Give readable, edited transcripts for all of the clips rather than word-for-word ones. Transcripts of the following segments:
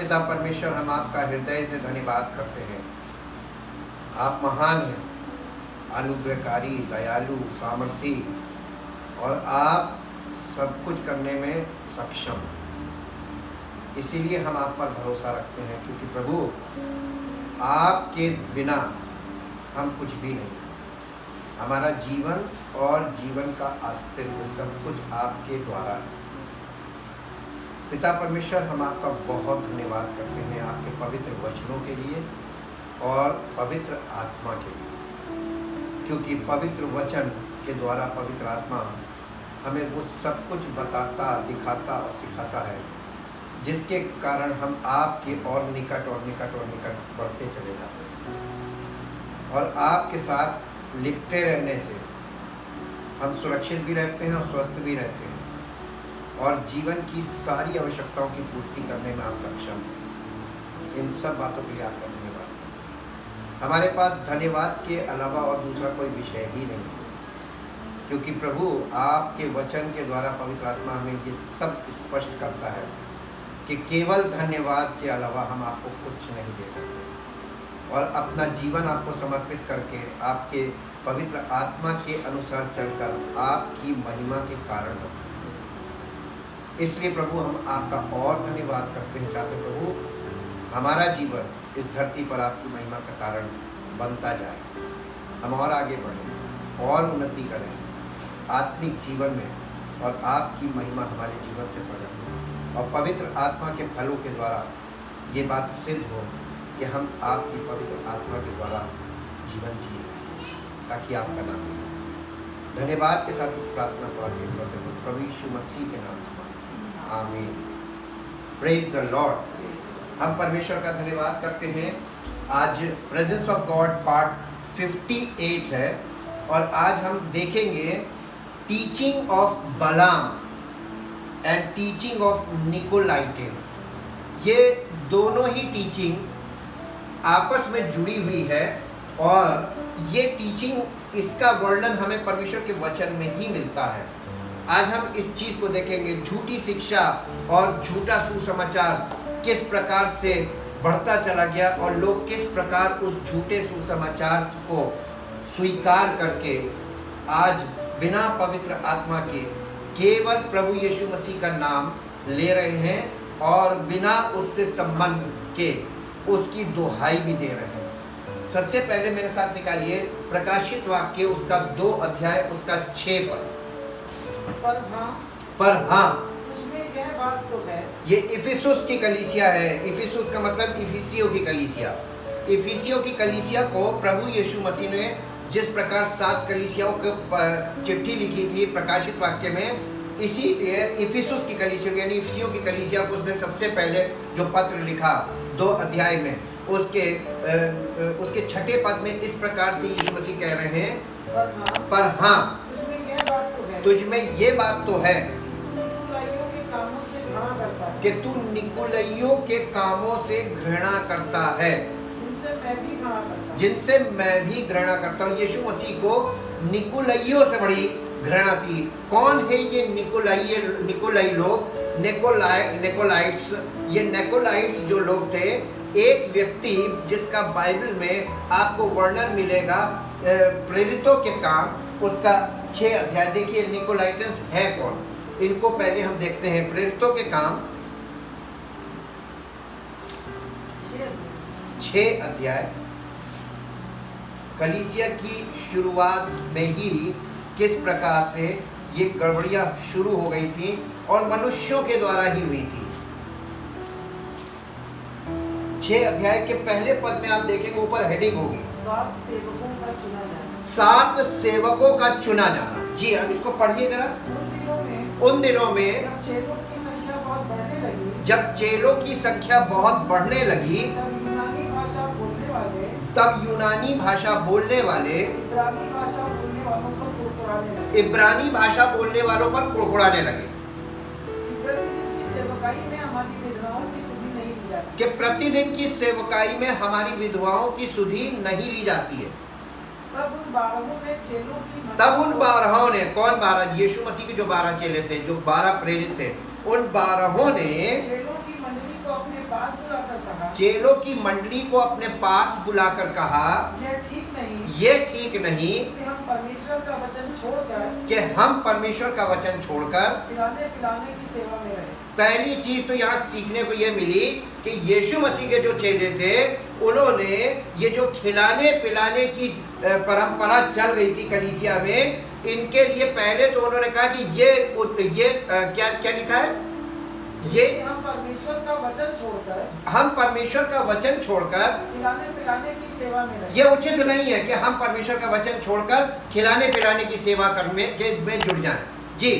पिता परमेश्वर, हम आपका हृदय से धन्यवाद करते हैं। आप महान हैं, अनुग्रहकारी, दयालु, सामर्थी, और आप सब कुछ करने में सक्षम हैं। इसीलिए हम आप पर भरोसा रखते हैं, क्योंकि प्रभु आपके बिना हम कुछ भी नहीं। हमारा जीवन और जीवन का अस्तित्व सब कुछ आपके द्वारा है। पिता परमेश्वर, हम आपका बहुत धन्यवाद करते हैं आपके पवित्र वचनों के लिए और पवित्र आत्मा के लिए, क्योंकि पवित्र वचन के द्वारा पवित्र आत्मा हमें वो सब कुछ बताता, दिखाता और सिखाता है, जिसके कारण हम आपके और निकट और निकट और निकट बढ़ते चले जाते हैं। और आपके साथ लिपटे रहने से हम सुरक्षित भी रहते हैं और स्वस्थ भी रहते हैं, और जीवन की सारी आवश्यकताओं की पूर्ति करने में आप सक्षम हैं। इन सब बातों के लिए आपका धन्यवाद। हमारे पास धन्यवाद के अलावा और दूसरा कोई विषय ही नहीं, क्योंकि प्रभु आपके वचन के द्वारा पवित्र आत्मा हमें ये सब स्पष्ट करता है कि केवल धन्यवाद के अलावा हम आपको कुछ नहीं दे सकते, और अपना जीवन आपको समर्पित करके आपके पवित्र आत्मा के अनुसार चलकर आपकी महिमा के कारण बन सकते हैं। इसलिए प्रभु हम आपका और धन्यवाद करते हैं, चाहते प्रभु हमारा जीवन इस धरती पर आपकी महिमा का कारण बनता जाए, हम और आगे बढ़ें और उन्नति करें आत्मिक जीवन में, और आपकी महिमा हमारे जीवन से प्रकट हो, और पवित्र आत्मा के फलों के द्वारा ये बात सिद्ध हो कि हम आपकी पवित्र आत्मा के द्वारा जीवन जिए, ताकि आपका नाम हो। धन्यवाद के साथ इस प्रार्थना को आगे बढ़ते हुए प्रभु यीशु मसीह के नाम से आमीन। Praise the Lord. हम परमेश्वर का धन्यवाद करते हैं। आज प्रेजेंस ऑफ गॉड पार्ट 58 है, और आज हम देखेंगे teaching of Balaam and teaching of Nicolaitans. ये दोनों ही टीचिंग आपस में जुड़ी हुई है, और ये टीचिंग, इसका वर्णन हमें परमेश्वर के वचन में ही मिलता है। आज हम इस चीज़ को देखेंगे, झूठी शिक्षा और झूठा सुसमाचार किस प्रकार से बढ़ता चला गया, और लोग किस प्रकार उस झूठे सुसमाचार को स्वीकार करके आज बिना पवित्र आत्मा के केवल प्रभु यीशु मसीह का नाम ले रहे हैं, और बिना उससे संबंध के उसकी दोहाई भी दे रहे हैं। सबसे पहले मेरे साथ निकालिए प्रकाशित वाक्य, उसका 2 अध्याय, उसका 6 पद। पर हाँ, उसमें यह बात तो है। ये इफिसुस की कलीसिया है। इफिसुस का मतलब इफिसियों की कलीसिया। इफिसियों की कलीसिया को प्रभु यीशु मसीह ने जिस प्रकार 7 कलीसियाओं को चिट्ठी लिखी थी प्रकाशित वाक्य में, इसीलिए इफिसुस की कलीसिया यानी इफिसियों की कलीसिया को उसने सबसे पहले जो पत्र लिखा 2 अध्याय में, उसके 6ठे पद में इस प्रकार से यीशु मसीह कह रहे हैं, पर हाँ, तुझमें ये बात तो है कि तू निकोलाइयों के कामों से घृणा करता है, जिनसे मैं भी घृणा करता हूँ। यीशु मसीह को निकोलाइयों से बड़ी घृणा थी। कौन है ये निकोलाई लोग? निकोलाइट्स। ये निकोलाइट्स जो लोग थे, एक व्यक्ति जिसका बाइबल में आपको वर्णन मिलेगा प्रेरितों के काम, उसका 6 अध्याय। देखिए निकोलाइटस है कौन, इनको पहले हम देखते हैं। प्रेरितों के काम 6 अध्याय। कलीसिया की शुरुआत में ही किस प्रकार से ये गड़बड़ियां शुरू हो गई थी, और मनुष्यों के द्वारा ही हुई थी। 6 अध्याय के पहले पद में आप देखेंगे, ऊपर हेडिंग होगी 7 सेवकों का चुना जाना। 7 सेवकों का चुना जाना। जी, अब इसको पढ़िए जरा। उन दिनों में जब चेलों की संख्या बहुत बढ़ने लगी, तब यूनानी भाषा बोलने वाले इब्रानी भाषा बोलने वालों पर कुड़कुड़ाने लगे कि प्रतिदिन की सेवकाई में हमारी विधवाओं की सुधि नहीं ली जाती है। तब उन 12 ने, कौन 12? यीशु मसीह के जो 12 चेले थे, जो 12 प्रेरित थे, उन 12 ने चेलों की मंडली को अपने पास बुलाकर कहा, यह ठीक नहीं ये ठीक नहीं कि हम परमेश्वर का वचन छोड़कर कि हम परमेश्वर का वचन छोड़कर खिलाने पिलाने की सेवा में रहें। पहली चीज तो यहाँ सीखने को ये मिली कि यीशु मसीह के जो चेले थे, उन्होंने ये जो खिलाने पिलाने की परंपरा चल रही थी कलीसिया में, इनके लिए पहले तो उन्होंने कहा कि ये क्या क्या लिखा है, ये हम परमेश्वर का वचन छोड़कर हम परमेश्वर का वचन छोड़कर खिलाने पिलाने की सेवा में रहें। ये उचित नहीं है कि हम परमेश्वर का वचन छोड़कर खिलाने पिलाने की सेवा करने में जुड़ जाएं। जी,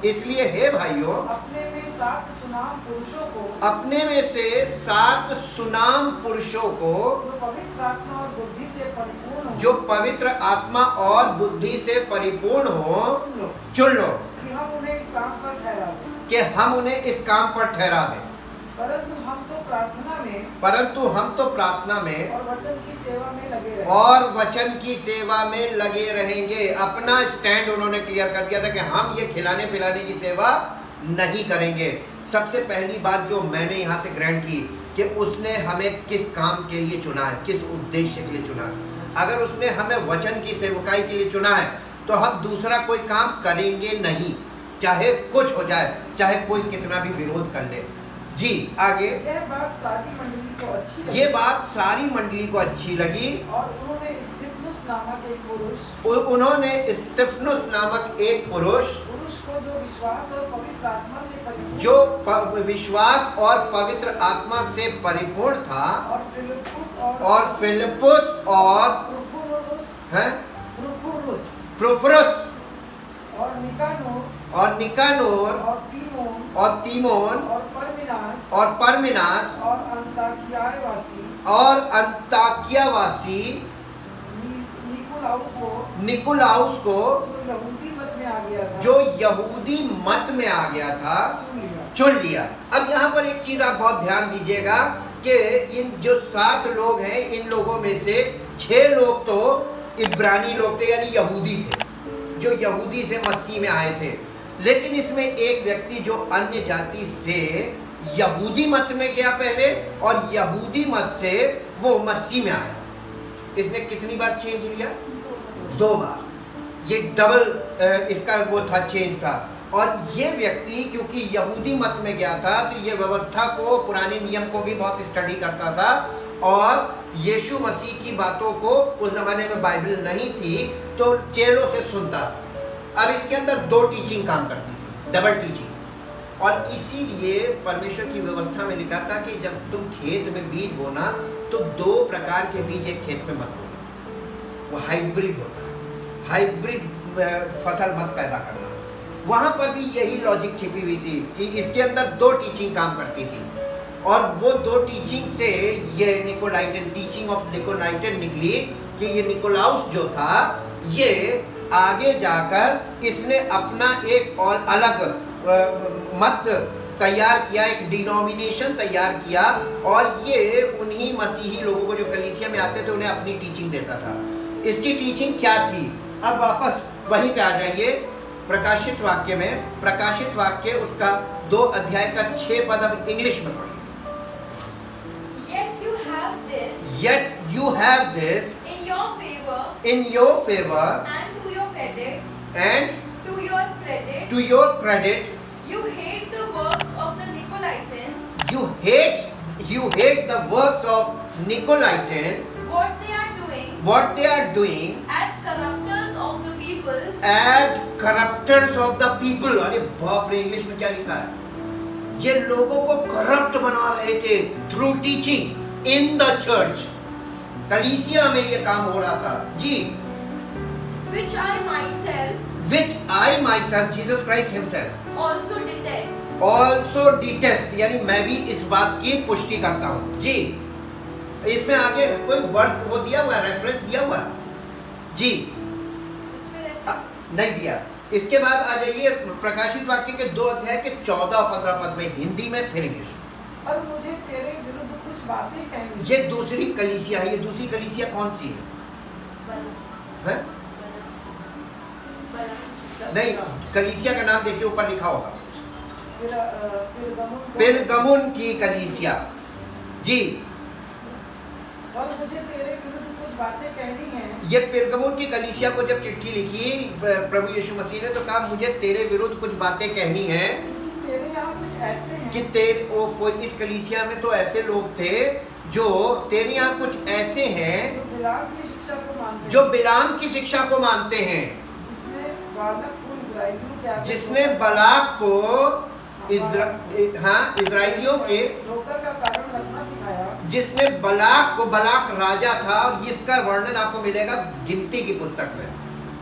इसलिए हे भाइयों, अपने में 7 सुनाम पुरुषों को, अपने में से 7 सुनाम पुरुषों को जो पवित्र आत्मा और बुद्धि से परिपूर्ण हो, जो पवित्र आत्मा और बुद्धि से परिपूर्ण हो, चुन लो कि हम उन्हें इस काम पर ठहरा दें। कि हम उन्हें इस काम पर ठहरा दें। परंतु हम तो प्रार्थना में और वचन की सेवा में लगे रहें। और वचन की सेवा में लगे रहेंगे। अपना स्टैंड उन्होंने क्लियर कर दिया था कि हम ये खिलाने पिलाने की सेवा नहीं करेंगे। सबसे पहली बात जो मैंने यहाँ से ग्रहण की कि उसने हमें किस काम के लिए चुना है, किस उद्देश्य के लिए चुना है। अगर उसने हमें वचन की सेवकाई के लिए चुना है तो हम दूसरा कोई काम करेंगे नहीं, चाहे कुछ हो जाए, चाहे कोई कितना भी विरोध कर ले। जी, आगे। यह बात सारी मंडली को अच्छी लगी। ये बात सारी मंडली को अच्छी लगी और उन्होंने स्तिफनुस नामक एक पुरुष को जो विश्वास और पवित्र आत्मा से परिपूर्ण, जो विश्वास और पवित्र आत्मा से परिपूर्ण था, और फिलिप्पुस और प्रुफुरुस और निकानोर और तीमोन और परमिनास और अंताकियावासी निकुलाउस को जो यहूदी मत में आ गया था, चुन लिया। अब यहाँ पर एक चीज आप बहुत ध्यान दीजिएगा कि इन जो 7 लोग हैं, इन लोगों में से 6 लोग तो इब्रानी लोग थे, यानी यहूदी थे, जो यहूदी से मसीह में आए थे। लेकिन इसमें एक व्यक्ति जो अन्य जाति से यहूदी मत में गया पहले, और यहूदी मत से वो मसीह में आया। इसने कितनी बार चेंज लिया? 2 बार। ये डबल इसका वो था, चेंज था। और ये व्यक्ति क्योंकि यहूदी मत में गया था तो ये व्यवस्था को, पुराने नियम को भी बहुत स्टडी करता था, और यीशु मसीह की बातों को, उस ज़माने में बाइबल नहीं थी तो चेलों से सुनता था। अब इसके अंदर 2 टीचिंग काम करती थी, डबल टीचिंग। और इसीलिए परमेश्वर की व्यवस्था में लिखा था कि जब तुम खेत में बीज बोना तो 2 प्रकार के बीज एक खेत में मत बोना, वो हाइब्रिड होता है, हाइब्रिड फसल मत पैदा करना। वहाँ पर भी यही लॉजिक छिपी हुई थी कि इसके अंदर 2 टीचिंग काम करती थी, और वो 2 टीचिंग से ये निकोलाइटन, टीचिंग ऑफ निकोलाइटन निकली कि ये निकोलाउस जो था, ये आगे जाकर इसने अपना एक और अलग मत तैयार किया, एक डिनोमिनेशन तैयार किया, और ये उन्हीं मसीही लोगों को जो कलीसिया में आते थे उन्हें अपनी टीचिंग देता था। इसकी टीचिंग क्या थी? अब वापस वहीं पे आ जाइए, प्रकाशित वाक्य में। प्रकाशित वाक्य उसका 2 अध्याय का 6 पद अब इंग्लिश में पढ़िए। Yet you have this in your favor and to your credit you hate the works of the Nicolaitans, you hate the works of Nicolaitan, what they are doing as corrupters of the people. अरे बाप रे, English में क्या लिखा है? ये लोगों को करप्ट बना रहे थे through teaching in the church. कलीसिया में ये काम हो रहा था। जी, which I myself Jesus Christ himself also detest, यानी मैं भी इस बात की पुष्टि करता हूँ। जी, इसमें आगे कोई वर्ड वो दिया हुआ है, रेफरेंस दिया हुआ है? जी, नहीं दिया। इसके बाद आ जाइए प्रकाशित वाक्य के 2 अध्याय के 14 और 15 पद में, हिंदी में, फिर इंग्लिश। और मुझे तेरे विरुद्ध कुछ बातें कहनी। ये दूसरी कलीसिया है। ये दूसरी कलीसिया कौन सी है? नहीं, कलीसिया का नाम देखिए, ऊपर लिखा होगा, पेरगमुन की कलीसिया। जी, और मुझे तेरे विरुद्ध कुछ बातें कहनी है। ये पिरगमुन की कलीसिया को जब चिट्ठी लिखी प्रभु यीशु मसीह ने, तो कहा मुझे तेरे विरुद्ध कुछ बातें कहनी है तेरे यहाँ कुछ ऐसे हैं कि इस कलीसिया में तो ऐसे लोग थे जो तेरे यहाँ कुछ ऐसे हैं जो बिलाम की शिक्षा को मानते जो हैं, बिलाम की शिक्षा को मानते हैं, जिसने बालक को इस्राएलियों के आगे जिसने बलाक को इजराइलियों के ठोकर का कारण रचना सिखाया। जिसने बलाक राजा था, और इसका वर्णन आपको मिलेगा गिनती की पुस्तक में।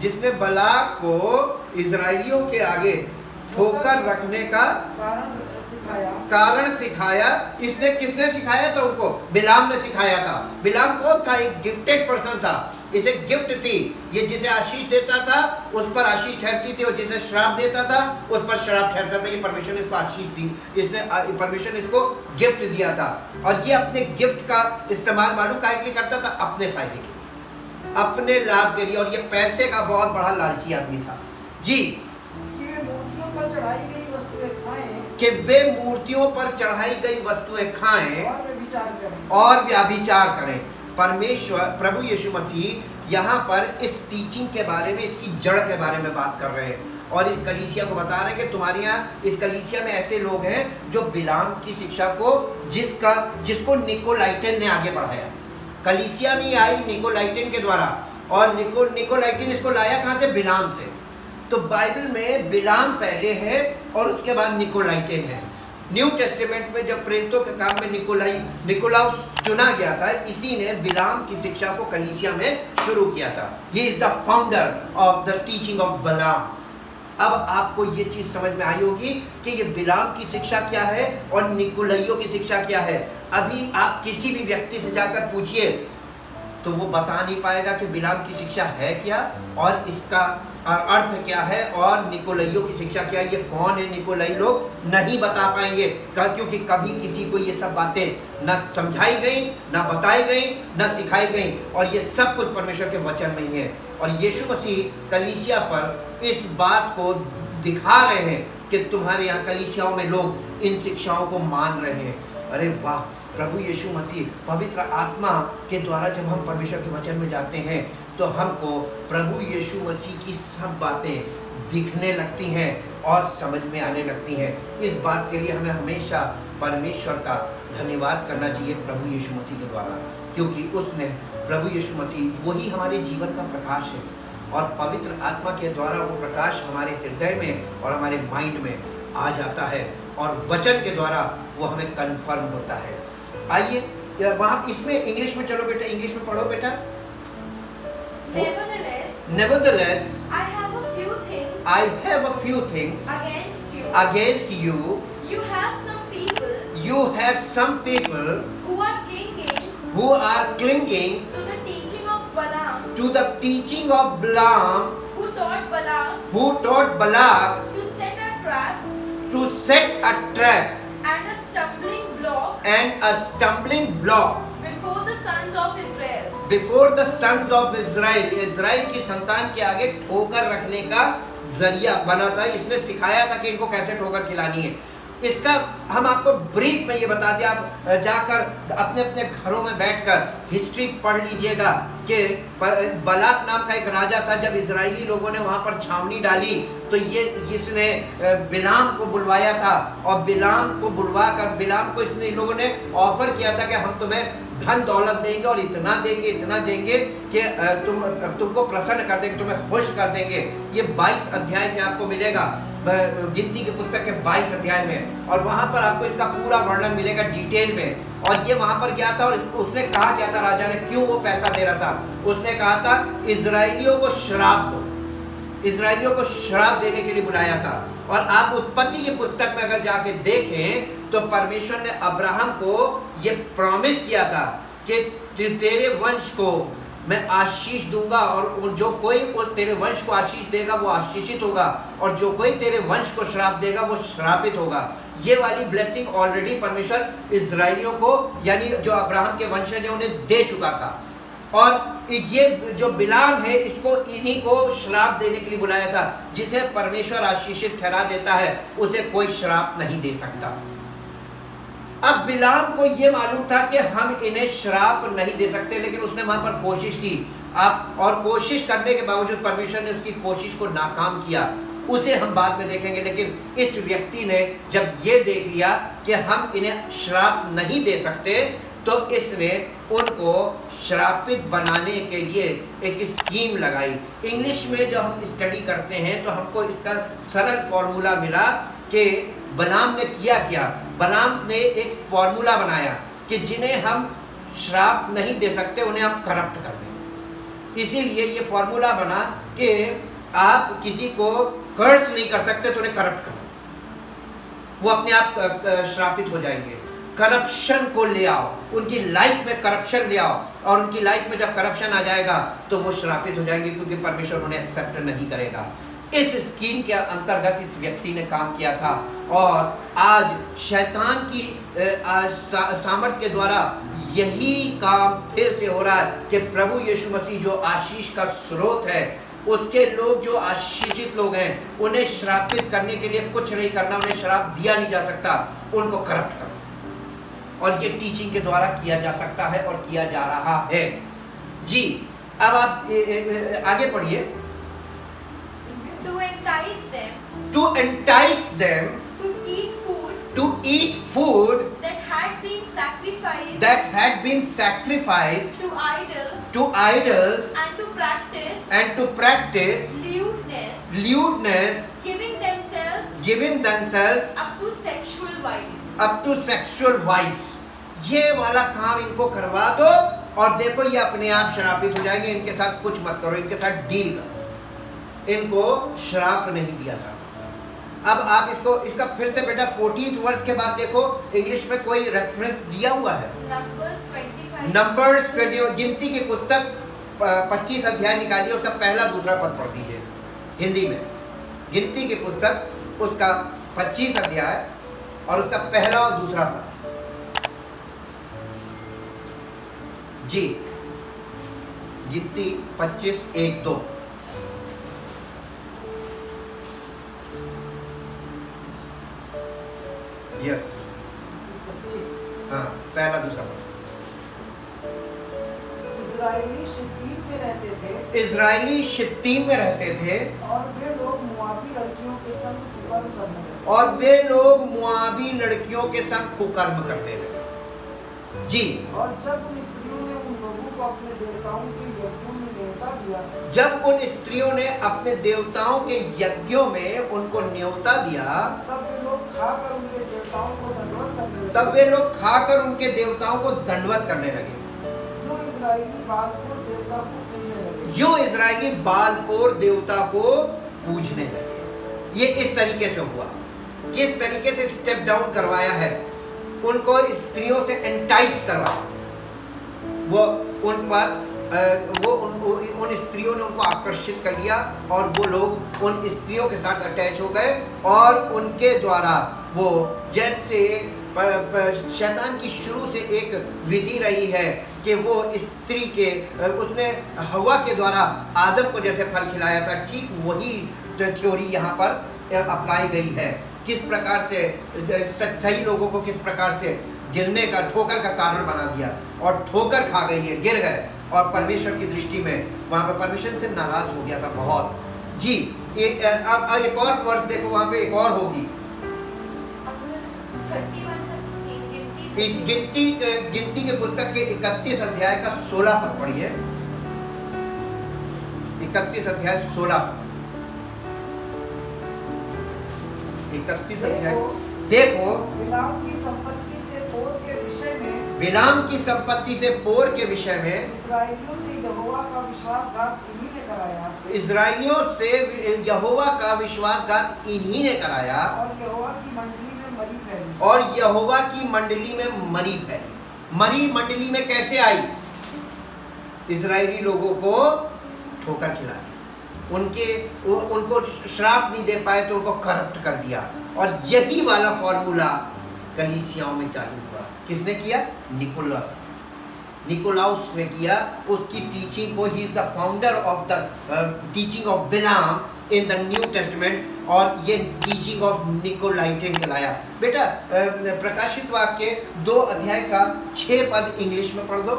जिसने बलाक को इजराइलियों के आगे ठोकर रखने का कारण सिखाया। इसने किसने सिखाया था उनको? बिलाम ने सिखाया था। बिलाम कौन था? एक गिफ्टेड पर्सन था, इसे गिफ्ट थी। ये जिसे आशीष देता था उस पर आशीष ठहरती थी, और जिसे श्राप देता था उस पर श्राप ठहरता था। ये परमेश्वर ने इसको आशीष दी, इसने परमेश्वर ने इसको गिफ्ट दिया था। और ये अपने गिफ्ट का इस्तेमाल मालूम काहे के लिए करता था? अपने फायदे के लिए, अपने लाभ के लिए। और ये पैसे का बहुत बड़ा लालची आदमी था जी। कि वे मूर्तियों पर चढ़ाई गई वस्तुएं खाएं और व्याभिचार करें। परमेश्वर प्रभु यीशु मसीह यहाँ पर इस टीचिंग के बारे में, इसकी जड़ के बारे में बात कर रहे हैं, और इस कलीसिया को बता रहे हैं कि तुम्हारे यहाँ इस कलीसिया में ऐसे लोग हैं जो बिलाम की शिक्षा को, जिसको निकोलाइटन ने आगे बढ़ाया। कलीसिया में आई निकोलाइटन के द्वारा, और निकोलाइटन इसको लाया कहाँ से? बिलाम से। तो बाइबल में बिलाम पहले है और उसके बाद निकोलाइटन है। न्यू टेस्टामेंट में जब प्रेरितों के काम में निकोलाउस चुना गया था, इसी ने बिलाम की शिक्षा को कलीसिया में शुरू किया था। He is the founder of the teaching of Balaam. अब आपको ये चीज समझ में आई होगी कि ये बिलाम की शिक्षा क्या है और निकोलाइयों की शिक्षा क्या है। अभी आप किसी भी व्यक्ति से जाकर पूछिए तो वो बता नहीं पाएगा कि बिलाम की शिक्षा है क्या और इसका अर्थ क्या है, और निकोलाइयों की शिक्षा क्या है। ये कौन है निकोलाई लोग? नहीं बता पाएंगे, क्योंकि कभी किसी को ये सब बातें न समझाई गई, न बताई गई, न सिखाई गई, और ये सब कुछ परमेश्वर के वचन में ही है। और यीशु मसीह कलीसिया पर इस बात को दिखा रहे हैं कि तुम्हारे यहाँ कलीसियाओं में लोग इन शिक्षाओं को मान रहे हैं। अरे वाह! प्रभु यीशु मसीह पवित्र आत्मा के द्वारा जब हम परमेश्वर के वचन में जाते हैं तो हमको प्रभु यीशु मसीह की सब बातें दिखने लगती हैं और समझ में आने लगती हैं। इस बात के लिए हमें हमेशा परमेश्वर का धन्यवाद करना चाहिए प्रभु यीशु मसीह के द्वारा, क्योंकि उसने प्रभु यीशु मसीह वही हमारे जीवन का प्रकाश है, और पवित्र आत्मा के द्वारा वो प्रकाश हमारे हृदय में और हमारे माइंड में आ जाता है, और वचन के द्वारा वो हमें कन्फर्म होता है। आइए वहाँ इसमें इंग्लिश में, चलो बेटा इंग्लिश में पढ़ो बेटा। Nevertheless, I have a few things against you. You have some people who are clinging to the teaching of Balaam, who taught Balak to set a trap and a stumbling block before the sons of Israel. Israel की संतान के आगे ठोकर रखने का जरिया बना था। इसने सिखाया था कि इनको कैसे ठोकर खिलानी है। इसका हम आपको ब्रीफ में ये बता दिया। आप जाकर अपने अपने घरों में बैठकर हिस्ट्री पढ़ लीजिएगा कि बलाक नाम का एक राजा था। जब इजरायली लोगों ने वहाँ पर छावनी डाली तो इसने बिलाम को बुलवाया था, और बिलाम को बुलवा कर बिलाम को इसने इन लोगों ने ऑफर किया था कि हम तुम्हें धन दौलत देंगे और इतना देंगे कि तुमको प्रसन्न कर देंगे, तुम्हें खुश कर देंगे। ये 22 अध्याय से आपको मिलेगा, गिनती की पुस्तक के 22 अध्याय में, और वहाँ पर आपको इसका पूरा वर्णन मिलेगा डिटेल में। और ये वहाँ पर गया था और उसने कहा क्या था, राजा ने क्यों वो पैसा दे रहा था? उसने कहा था इजराइलियों को श्राप दो, इजराइलियों को श्राप देने के लिए बुलाया था। और आप उत्पत्ति की पुस्तक में अगर जाके देखें तो परमेश्वर ने अब्राहम को ये प्रॉमिस किया था कि तेरे वंश को मैं आशीष दूंगा, और जो कोई तेरे वंश को आशीष देगा वो आशीषित होगा, और जो कोई तेरे वंश को श्राप देगा वो श्रापित होगा। ये वाली ब्लेसिंग ऑलरेडी परमेश्वर इजराइलियों को, यानी जो अब्राहम के वंशज है, उन्हें दे चुका था। और ये जो बिलाम है इसको इन्हीं को श्राप देने के लिए बुलाया था। जिसे परमेश्वर आशीषित ठहरा देता है उसे कोई श्राप नहीं दे सकता। अब बिलाम को ये मालूम था कि हम इन्हें श्राप नहीं दे सकते, लेकिन उसने वहां पर कोशिश की। आप और कोशिश करने के बावजूद परमेश्वर ने उसकी कोशिश को नाकाम किया। उसे हम बाद में देखेंगे। लेकिन इस व्यक्ति ने जब ये देख लिया कि हम इन्हें श्राप नहीं दे सकते, तो इसने उनको श्रापित बनाने के लिए एक स्कीम लगाई। इंग्लिश में जब हम स्टडी करते हैं तो हमको इसका सरल फॉर्मूला मिला कि बलाम ने किया क्या। बलाम ने एक फॉर्मूला बनाया कि जिन्हें हम श्राप नहीं दे सकते उन्हें हम करप्ट कर दें। इसीलिए ये फॉर्मूला बना कि आप किसी को कर्स नहीं कर सकते तो उन्हें करप्ट करो, वो अपने आप श्रापित हो जाएंगे। करप्शन को ले आओ, उनकी लाइफ में करप्शन ले आओ, और उनकी लाइफ में जब करप्शन आ जाएगा तो वो श्रापित हो जाएंगे, क्योंकि परमेश्वर उन्हें एक्सेप्ट नहीं करेगा। इस स्कीम के अंतर्गत इस व्यक्ति ने काम किया था, और आज शैतान की सामर्थ के द्वारा यही काम फिर से हो रहा है कि प्रभु यीशु मसीह जो आशीष का स्रोत है, उसके लोग जो आशीषित लोग हैं, उन्हें श्रापित करने के लिए कुछ नहीं करना, उन्हें श्राप दिया नहीं जा सकता, उनको करप्ट करो। और ये टीचिंग के द्वारा किया जा सकता है और किया जा रहा है। जी, अब आप आगे पढ़िए। To entice them, To entice them to eat food that had been sacrificed to idols, and to practice lewdness, giving themselves up to sexual vice. ये वाला काम इनको करवा दो, और देखो ये अपने आप श्रापित हो जाएंगे। इनके साथ कुछ मत करो, इनके साथ डील करो, इनको श्राप नहीं दिया जा सकता। अब आप इसका फिर से बेटा 40th वर्ष के बाद देखो, इंग्लिश में कोई रेफरेंस दिया हुआ है। नंबर्स 20, गिनती की पुस्तक 25 अध्याय निकालिए, उसका पहला दूसरा पद पढ़ दीजिए हिंदी में। गिनती की पुस्तक उसका 25 अध्याय और उसका पहला और दूसरा पद। जी, गिनती 25:1-2। यस, हाँ, पहला दूसरा पद। इस्राएली शित्तीम में रहते थे, इस्राएली शित्तीम में रहते थे, और वे लोग मुआबी लड़कियों के संग कुकर्म करने लगे। और वे लोग मुआबी लड़कियों के संग कुकर्म करने लगे। जी, और जब उन स्त्रियों ने उन लोगों को अपने देवताओं के यज्ञों में न्योता दिया, जब उन स्त्रियों ने अपने देवताओं के यज्ञों में उनको न्योता दिया, तब वे लोग खाकर उनके देवताओं को दंडवत करने लगे। तब वे लोग खाकर उनके देवताओं को दंडवत करने लगे। जो इस्राएली बालपोर देवता को पूजने लगे। जो इस्राएली बालपोर देवता को पूजने लगे। ये इस तरीके से हुआ। किस तरीके से स्टेप डाउन करवाया है, उनको स्त्रियों से एंटाइस करवाया। वो उन पर उन स्त्रियों ने उनको आकर्षित कर लिया, और वो लोग उन स्त्रियों के साथ अटैच हो गए, और उनके द्वारा वो, जैसे शैतान की शुरू से एक विधि रही है कि वो स्त्री के, उसने हवा के द्वारा आदम को जैसे फल खिलाया था, ठीक वही थ्योरी यहाँ पर अप्लाई गई है। किस प्रकार से सही लोगों को किस प्रकार से गिरने का, ठोकर का कारण बना दिया, और ठोकर खा गई है, गिर गए, और परमेश्वर की दृष्टि में वहाँ पर परमेश्वर से नाराज हो गया था बहुत। जी, अब एक और वर्ष देखो, वहाँ पे एक और होगी। इस गिनती के पुस्तक के 31 अध्याय का 16 पद पढ़िए। 31 अध्याय 16 पद। 31 अध्याय देखो। बिलाम की संपत्ति से पोर के विषय में, बिलाम की संपत्ति से पोर के विषय में इस्राएलियों से यहोवा का विश्वासघात इन्हीं ने कराया। इस्राएलियों से यहोवा का विश्वासघात इन्हीं ने कराया, और यहोवा की मंडली में मरी फैली। और यहोवा की मंडली में मरी फैली। मरी मंडली में कैसे आई? इस्राएली लोगों को ठोकर खिला दी, उनको श्राप नहीं दे पाए तो उनको करप्ट कर दिया। और यही वाला फॉर्मूला कलीसियाओं में चालू हुआ। किसने किया? निकोलाउस ने किया। उसकी टीचिंग को, ही is the founder of the teaching of Balaam in the new testament. और ये टीचिंग ऑफ निकोलाइटन कहलाया। बेटा प्रकाशित वाक्य 2 अध्याय का 6 पद इंग्लिश में पढ़ दो।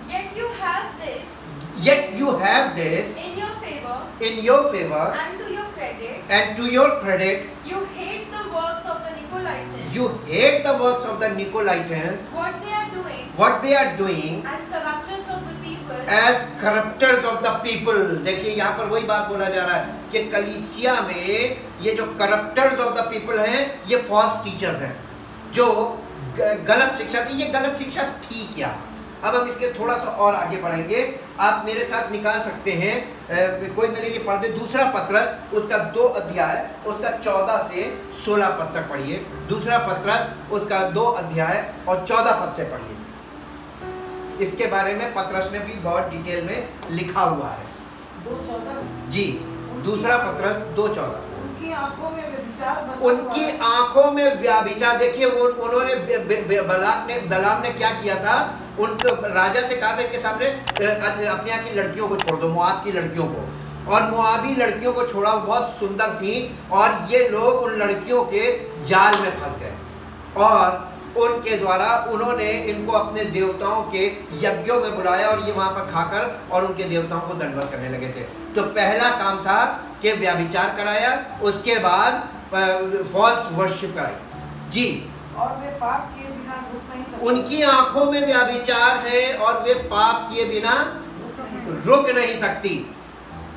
Yet you have this Yet you have this in your favor, in your favor, and to your credit, and to your credit, you hate the works of the Nicolaitans. you hate the works of the Nicolaitans, What they are doing what they are doing as corrupters of the people. as corrupters of the people। देखिए यहाँ पर वही बात बोला जा रहा है कि कलीसिया में ये जो corrupters of the people हैं, ये false teachers हैं जो गलत शिक्षा दी। ये गलत शिक्षा थी क्या? अब हम इसके थोड़ा सा और आगे बढ़ेंगे। आप मेरे साथ निकाल सकते हैं, कोई मेरे लिए पढ़ दे, 2 पत्रस उसका 2 अध्याय उसका 14 से 16 पद तक पढ़िए। 2 पत्रस उसका 2 अध्याय और 14 पद से पढ़िए। इसके बारे में पत्रस ने भी बहुत डिटेल में लिखा हुआ है। 2:14 जी, 2 पत्रस 2:14। उनकी आंखों में व्यभिचार बसा उनकी आंखों में व्याभिचार। देखिए वो उन्होंने बलाम ने क्या किया था? उनको राजा से कहा था इनके सामने अपने यहाँ की लड़कियों को छोड़ दो, मोआब की लड़कियों को, और मोआबी लड़कियों को छोड़ा, बहुत सुंदर थी, और ये लोग उन लड़कियों के जाल में फंस गए और उनके द्वारा उन्होंने इनको अपने देवताओं के यज्ञों में बुलाया और ये वहां पर खाकर और उनके देवताओं को दंडवत करने लगे थे। तो पहला काम था कि व्याभिचार कराया, उसके बाद फॉल्स वर्शिप कराई। जी, और वे पाप किए बिना रुक नहीं सकते। उनकी आंखों में व्याभिचार है और वे पाप किए बिना रुक नहीं सकती।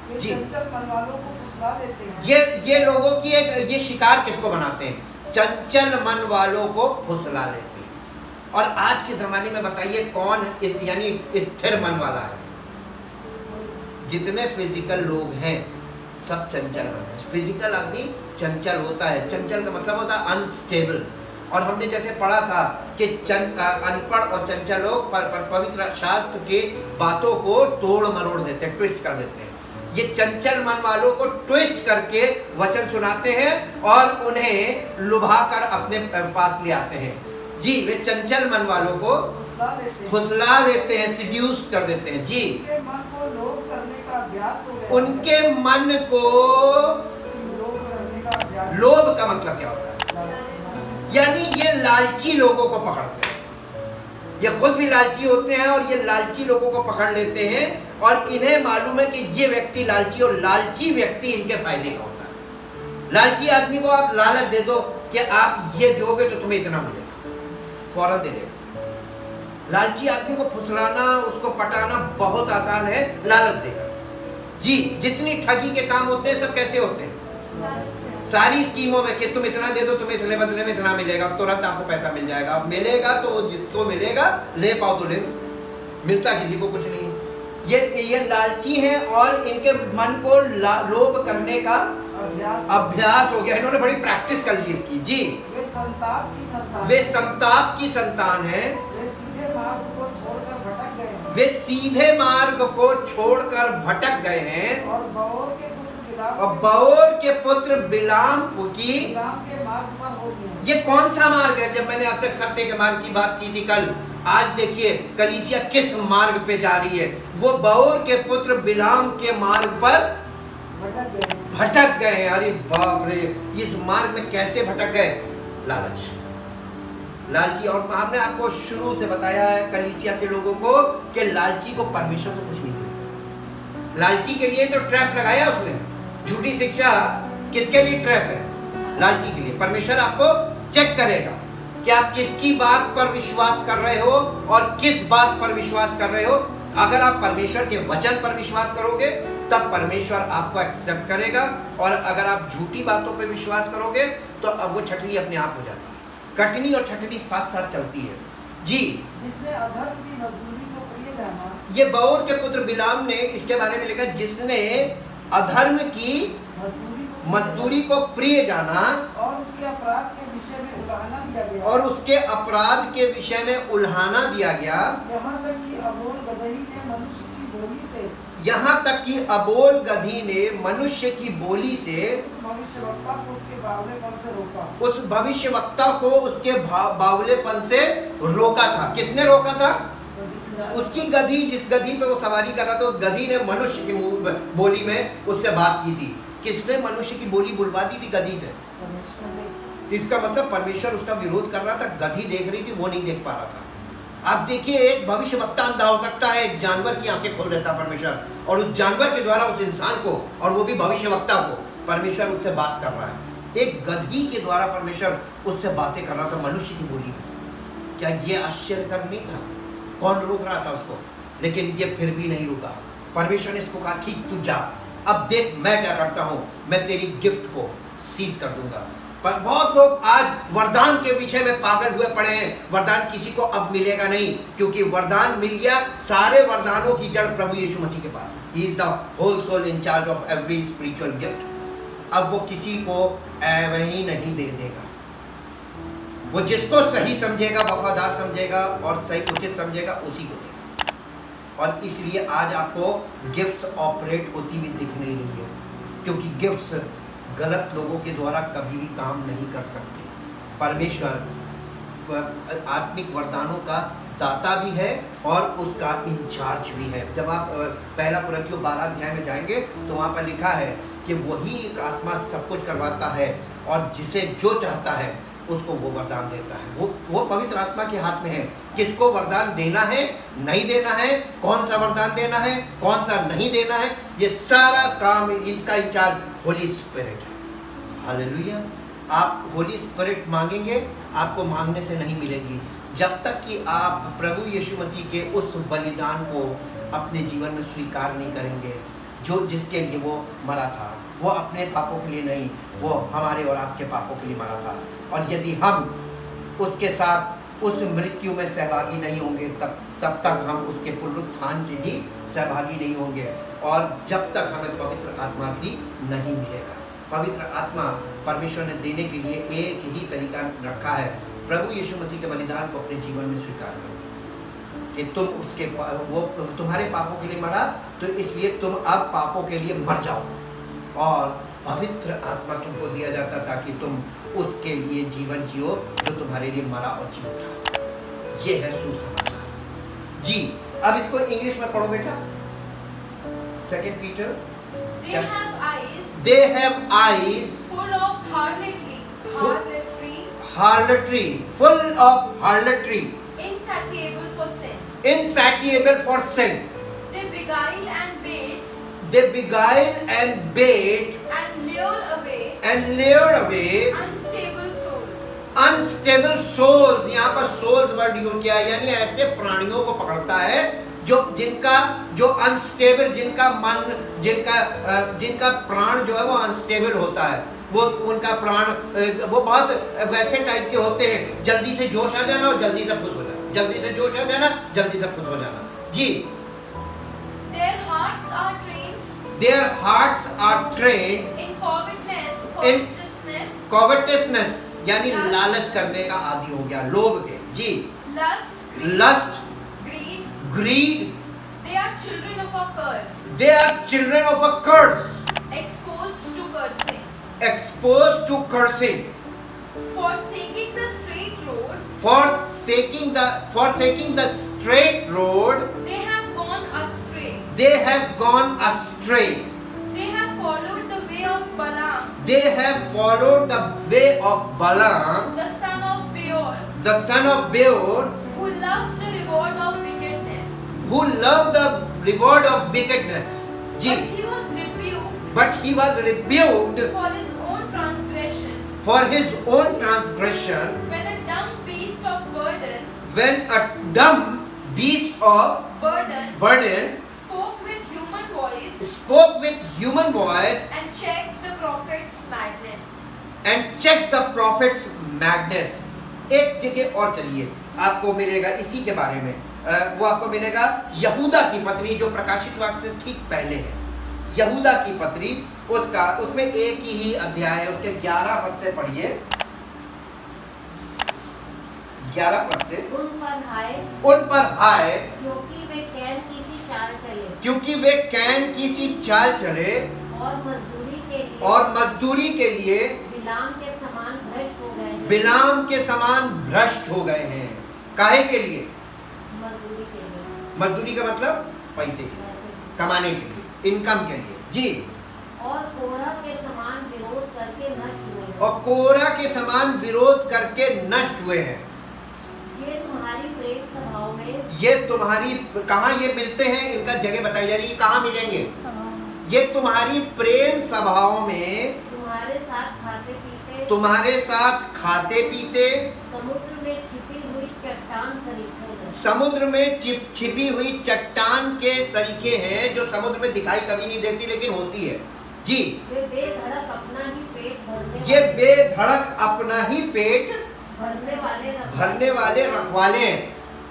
वे जी। चंचल मन वालों को फुसला देते हैं। ये लोगों की एक ये शिकार किसको बनाते हैं? चंचल मन वालों को फुसला लेते हैं। और आज के जमाने में बताइए कौन यानी स्थिर मन वाला है? जितने फिजिकल लोग हैं सब चंचल मन है। फिजिकल आदमी चंचल होता है। चंचल का मतलब होता है अनस्टेबल। और हमने जैसे पढ़ा था कि अनपढ़ और चंचल लोग पवित्र शास्त्र के बातों को तोड़ मरोड़ देते हैं, ट्विस्ट कर देते हैं। ये चंचल मन वालों को ट्विस्ट करके वचन सुनाते हैं और उन्हें लुभा कर अपने पास ले आते हैं। जी, वे चंचल मन वालों को फुसला लेते हैं, सिड्यूस कर देते हैं। जी, उनके मन को लोभ करने का अभ्यास हो गया। उनके मन को लोभ करने का अभ्यास। लोभ का मतलब क्या होता है? यानी ये लालची लोगों को पकड़ते हैं। ये खुद भी लालची होते हैं और ये लालची लोगों को पकड़ लेते हैं और इन्हें मालूम है कि ये व्यक्ति लालची, और लालची व्यक्ति इनके फायदे का होता है। लालची आदमी को आप लालच दे दो कि आप ये दोगे तो तुम्हें इतना मिलेगा, फौरन दे देगा। लालची आदमी को फुसलाना, उसको पटाना बहुत आसान है लालच देकर। जी, जितनी ठगी के काम होते हैं सब कैसे होते हैं? सारी स्कीमों में कि तुम इतना दे दो, तुम्हें इतने बदले में इतना मिलेगा, तुरंत आपको पैसा मिल जाएगा। मिलेगा तो वो जिसको मिलेगा ले पाओ तो ले, मिलता किसी को कुछ नहीं। ये लालची हैं और इनके मन को लोभ करने का अभ्यास हो गया। इन्होंने बड़ी प्रैक्टिस कर ली इसकी। जी, वे संताप की संतान। वे संताप की संतान है। वे सीधे मार्ग को छोड़कर भटक गए हैं। वे सीधे मार्ग को छोड़कर भटक गए हैं। और बओर के पुत्र बिलाम की बिलाम के मार्ग पर हो गए। ये कौन सा मार्ग है? जब मैंने आपसे सत्य के मार्ग की बात की थी कल, आज देखिए कलीसिया किस मार्ग पे जा रही है। वो बओर के पुत्र बिलाम के मार्ग पर भटक गए हैं। अरे बाप रे, इस मार्ग में कैसे भटक गए? लालच, लालची। और हमने आपको शुरू से बताया है कलीसिया के लोगों को कि लालची को परमेश्वर से कुछ नहीं मिलेगा। लालची के लिए तो ट्रैप लगाया उसने। झूठी शिक्षा किसके लिए ट्रैप है? लालची के लिए। परमेश्वर आपको चेक करेगा कि आप किसकी बात पर विश्वास कर रहे हो और किस बात पर विश्वास कर रहे हो। अगर आप परमेश्वर के वचन पर विश्वास करोगे तब परमेश्वर आपको एक्सेप्ट करेगा, और अगर आप झूठी बातों पर विश्वास करोगे तो अब वो छटनी अपने आप हो जाती है। कटनी और छटनी साथ साथ चलती है। जी, जिसने अधर्म की मजदूरी को प्रिय जाना। ये बओर के पुत्र बिलाम ने इसके बारे में लिखा, जिसने अधर्म की मजदूरी को प्रिय जाना और उसके अपराध के विषय में उल्हाना दिया गया। और उसके अपराध के विषय में उल्हाना दिया गया। यहाँ तक कि अबोल गदही ने मनुष्य की बोली से यहाँ तक कि अबोल गधी ने मनुष्य की बोली से उस भविष्यवक्ता को उसके बावलेपन से रोका। उस भविष्यवक्ता को उसके बावलेपन से रोका था। किसने रोका था? उसकी गधी, जिस गधी पे वो सवारी कर रहा था, उस गधी ने मनुष्य की बोली में उससे बात की थी किसने मनुष्य की बोली बुलवा दी थी? गधी से। इसका मतलब परमेश्वर उसका विरोध कर रहा था, गधी देख रही थी, वो नहीं देख पा रहा था। आप देखिए, एक भविष्यवक्ता अंधा हो सकता है, एक जानवर की आंखें खोल देता परमेश्वर, और उस जानवर के द्वारा उस इंसान को, और वो भी भविष्यवक्ता को, परमेश्वर उससे बात कर रहा है। एक गधी के द्वारा परमेश्वर उससे बातें कर रहा था मनुष्य की बोली में। क्या ये आश्चर्यकर नहीं था? कौन रोक रहा था उसको? लेकिन ये फिर भी नहीं रुका। परमेश्वर ने इसको कहा, ठीक तू जा, अब देख मैं क्या करता हूं, मैं तेरी गिफ्ट को सीज कर दूंगा। पर बहुत लोग आज वरदान के पीछे में पागल हुए पड़े हैं। वरदान किसी को अब मिलेगा नहीं, क्योंकि वरदान मिल गया। सारे वरदानों की जड़ प्रभु यीशु मसीह के पास है। He is the whole soul in charge of every spiritual gift. अब वो किसी को वही नहीं दे देगा। वो जिसको सही समझेगा, वफादार समझेगा और सही उचित समझेगा, उसी को देगा। और इसलिए आज आपको गिफ्ट्स ऑपरेट होती हुई दिख नहीं रही है, क्योंकि गिफ्ट्स गलत लोगों के द्वारा कभी भी काम नहीं कर सकते। परमेश्वर आत्मिक वरदानों का दाता भी है और उसका इंचार्ज भी है। जब आप पहला कुरिन्थियों 12 अध्याय में जाएंगे तो वहाँ पर लिखा है कि वही एक आत्मा सब कुछ करवाता है, और जिसे जो चाहता है उसको वो वरदान देता है। वो पवित्र आत्मा के हाथ में है, किसको वरदान देना है, नहीं देना है, कौन सा वरदान देना है, कौन सा नहीं देना है, ये सारा काम इसका इंचार्ज होली स्पिरिट है। हालेलुया। आप होली स्पिरिट मांगेंगे, आपको मांगने से नहीं मिलेगी जब तक कि आप प्रभु यीशु मसीह के उस बलिदान को अपने जीवन में स्वीकार नहीं करेंगे, जो जिसके लिए वो मरा था। वो अपने पापों के लिए नहीं, वो हमारे और आपके पापों के लिए मरा था। और यदि हम उसके साथ उस मृत्यु में सहभागी नहीं होंगे, तब तक हम उसके पुनरुत्थान के भी सहभागी नहीं होंगे, और जब तक हमें पवित्र आत्मा भी नहीं मिलेगा। पवित्र आत्मा परमेश्वर ने देने के लिए एक ही तरीका रखा है, प्रभु यीशु मसीह के बलिदान को अपने जीवन में स्वीकार करो कि तुम उसके वो तुम्हारे पापों के लिए मरा, तो इसलिए तुम अब पापों के लिए मर जाओ, और पवित्र आत्मा तुमको दिया जाता ताकि तुम उसके लिए जीवन जियो जो तुम्हारे लिए मरा और जी उठा। ये है सुसमाचार जी। अब इसको इंग्लिश में पढ़ो बेटा। 2 Peter. They have eyes full of harlotry, full of harlotry, insatiable for sin. Insatiable for sin. They beguile and bait, and lure away unstable souls. Unstable souls, यहाँ पर souls वर्ड यूज किया है, यानी ऐसे प्राणियों को पकड़ता है जो अनस्टेबल, जिनका प्राण जो है वो अनस्टेबल होता है। वो उनका प्राण वो बहुत वैसे टाइप के होते हैं, जल्दी से जोश आ जाना और जल्दी से खुश हो जाना, जल्दी से जोश आ जाना, जल्दी से खुश हो जाना जी। Their hearts are trained in covetousness, यानी लालच करने का आदि हो गया, लोभ के जी। Lust, greed. They are children of a curse. They are children of a curse. Exposed to cursing. Exposed to cursing. Forsaking the straight road. Forsaking the straight road. They have gone astray. They have gone astray. They have followed the way of Balaam. They have followed the way of Balaam, the son of Beor. The son of Beor. Who loved the reward of wickedness. Who loved the reward of wickedness. But he was rebuked. But he was rebuked for his own transgression. For his own transgression. When a dumb beast of burden. When a dumb beast of burden spoke with human voice. Spoke with human voice. And checked the prophet's madness. And checked the prophet's madness. एक जगह और चलिए, आपको मिलेगा इसी के बारे में। वो आपको मिलेगा यहूदा की पत्री, जो प्रकाशित वाक्य से ठीक पहले है। यहूदा की पत्री, उसमें एक ही अध्याय है, उसके 11 पद से पढ़िए। 11 पद से। उन पर हाय क्योंकि वे कैन की सी चाल चले और मजदूरी के लिए बिलाम के समान भ्रष्ट हो गए हैं। काहे के लिए? मजदूरी का मतलब पैसे के लिए, कमाने के लिए, इनकम के लिए जी। और कोरह के समान विरोध करके नष्ट हुए हैं। और कोरह के समान विरोध करके नष्ट हुए हैं। ये तुम्हारी प्रेम सभाओं में, ये तुम्हारी, कहाँ ये मिलते हैं, इनका जगह बताई जा रही है, कहाँ मिलेंगे? ये तुम्हारी प्रेम सभाओं में, तुम्हारे साथ खाते पीते, तुम्हारे साथ खाते पीते, समुद्र में छिपी हुई चट्टान सरीखे हैं। समुद्र में छिपी हुई चट्टान के सरीखे हैं, जो समुद्र में दिखाई कभी नहीं देती लेकिन होती है। जी, वे बेधड़क अपना ही पेट ये बेधड़क अपना ही पेट भरने वाले रखवाले हैं।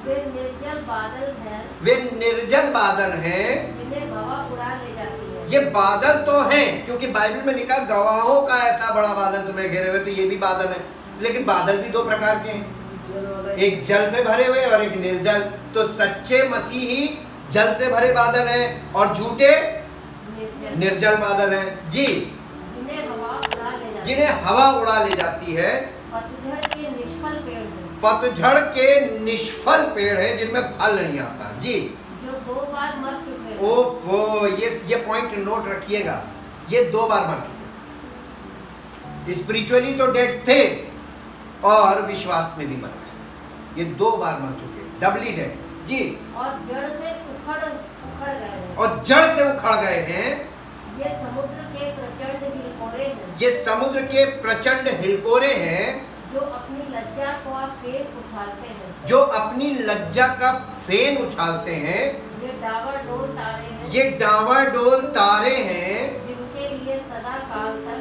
वे निर्जल बादल हैं, वे निर्जल बादल हैं, जिन्हें हवा उड़ा ले जाती है। ये बादल तो हैं, क्योंकि बाइबल में लिखा गवाहों का ऐसा बड़ा बादल तुम्हें घेरे हुए, तो ये भी बादल है। लेकिन बादल भी दो प्रकार के हैं, एक जल से भरे हुए और एक निर्जल। तो सच्चे मसीही जल से भरे बादल हैं और झूठे निर्जल बादल हैं। जी, जिन्हें हवा उड़ा ले जाती है। पतझड़ के निष्फल पेड़ हैं, पतझड़ के निष्फल पेड़ हैं, जिनमें फल नहीं आता। जी, जो 2 बार मर चुके हैं। ओफो, ये पॉइंट नोट रखिएगा, ये 2 बार मर चुके। स्पिरिचुअली तो डेड थे और विश्वास में भी मर गए। ये 2 बार मर चुके, डबली डेड। जी, और जड़ से उखड़ गए हैं। और जड़ से उखड़ गए हैं। ये समुद्र के प्रचंड हिलकोरे हैं, ये समुद्र के प्रचंड हिलकोरे हैं, जो अपनी लज्जा को फेन उछालते हैं। जो अपनी लज्जा का फेन उछालते हैं। ये डावाडोल तारे हैं, ये डावाडोल तारे हैं, जिनके लिए सदा काल तक,